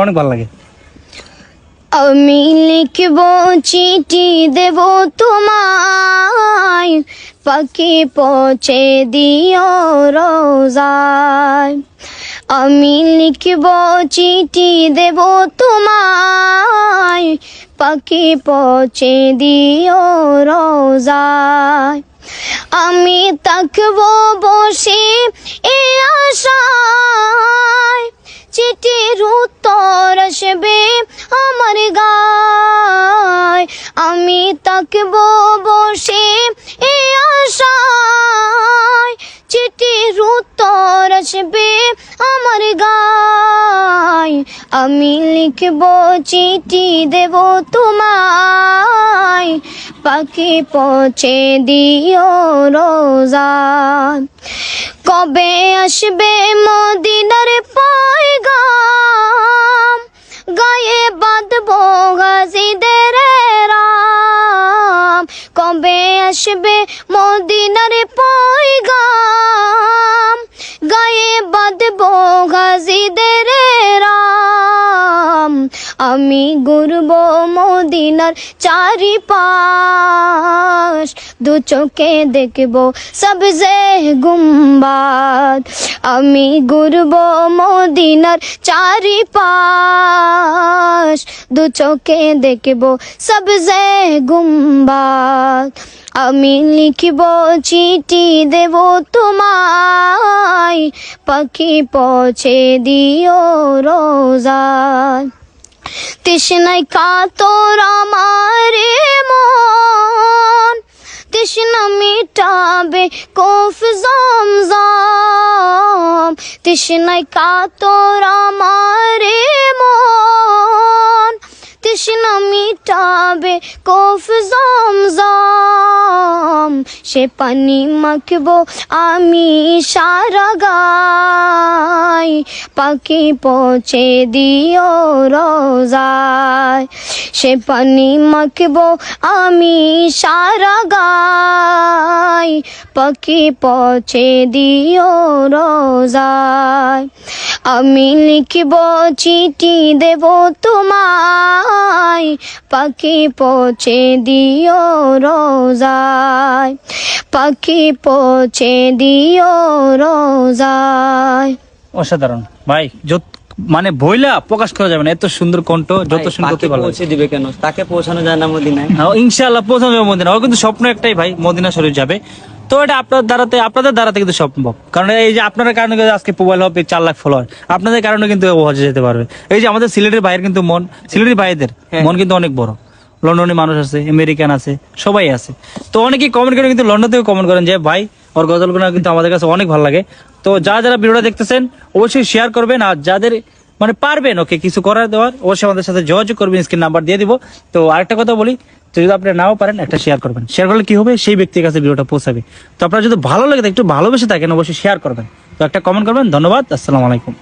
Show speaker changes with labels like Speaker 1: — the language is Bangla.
Speaker 1: অনেক ভালো লাগে।
Speaker 2: আমি লিখব চিঠি দেব তোমায়, পাখি পৌঁছে দিও রোজায়। আমি লিখব চিঠি দেব তোমায়, পাখি পৌঁছে দিও রোজায়। আমি থাকবো বসে এ আশায়, চিঠির উত্তর আসবে আমার গায়। আমি থাকবো বসে এ আশায়, চিঠির উত্তর আসবে আমার গায়। আমি লিখবো চিঠি দেব তোমায়, পাখি পৌঁছে দিও রোজায়। কবে আসবে মদিনার পয়গাম, গায়ে বাঁধবো গাজীদের রাম। কবে আসবে মদিনার পয়গাম, গায়ে বাঁধবো গাজীদের রাম। আমি ঘুরবো মদিনার চারিপাশ, দু চোখে দেখবো সবজে গুম্বাদ। আমি ঘুরবো মদিনার চারিপাশ, দু চোখে দেখবো সবজে গুম্বাদ। আমি লিখব চিঠি দেব তোমায়, পাখি পৌঁছে দিও রোজায়। তৃষ্ণায় কাতর আমার মন, তৃষ্ণা মিটাবে কফ জমজম। তৃষ্ণায় কাতর আমার মন, তৃষ্ণা মিটাবে কফ জমজম। সে পানি মাখবো আমি সারা গায়, পাখি পৌঁছে দিও রোজায়। সে পানি মাখবো আমি সারা গায়, পাখি পৌঁছে দিও রোজায়। আমি লিখব চিঠি দেব তোমায়, পাখি পৌঁছে দিও রোজায়। পাখি পৌঁছে দিও রোজায়।
Speaker 1: অসাধারণ ভাই, মানে বইলা প্রকাশ করা যাবে না, এত সুন্দর কণ্ঠ, যত সুন্দর
Speaker 3: পৌঁছে দিবে কেন, তাকে পৌঁছানো যায় না মদিনায়?
Speaker 1: ইনশাআল্লাহ পৌঁছানো যাবে মদিনা। ও কিন্তু স্বপ্ন একটাই ভাই, মদিনা শরীফ যাবে। তো এটা আপনাদের দ্বারাতে কিন্তু সম্ভব, কারণ এই যে আপনার কারণে আজকে মোবাইল হবে 4 লাখ ফলোয়ার, আপনাদের কারণে কিন্তু হজে যেতে পারবে। এই যে আমাদের সিলেটের ভাইয়ের কিন্তু মন, সিলেটের ভাইদের মন কিন্তু অনেক বড়। লন্ডনে মানুষ আছে, আমেরিকান আছে, সবাই আছে। তো অনেকেই কমেন্ট করে, কিন্তু লন্ডন থেকে কমেন্ট করেন যে ভাই ওর গজলগুলো কিন্তু আমাদের কাছে অনেক ভালো লাগে। তো যারা ভিডিওটা দেখতেছেন অবশ্যই শেয়ার করবেন, আর যাদের মানে পারবেন ওকে কিছু করার দেওয়ার, অবশ্যই আমাদের সাথে যোগাযোগ করবেন, স্ক্রিন নাম্বার দিয়ে দিব। তো আরেকটা কথা বলি, যদি আপনি নাও পারেন একটা শেয়ার করবেন। শেয়ার করলে কি হবে, সেই ব্যক্তির কাছে ভিডিওটা পৌঁছাবে। তো আপনার যদি ভালো লাগে, একটু ভালোবেসে থাকেন, অবশ্যই শেয়ার করবেন। তো একটা কমেন্ট করবেন। ধন্যবাদ, আসসালামু আলাইকুম।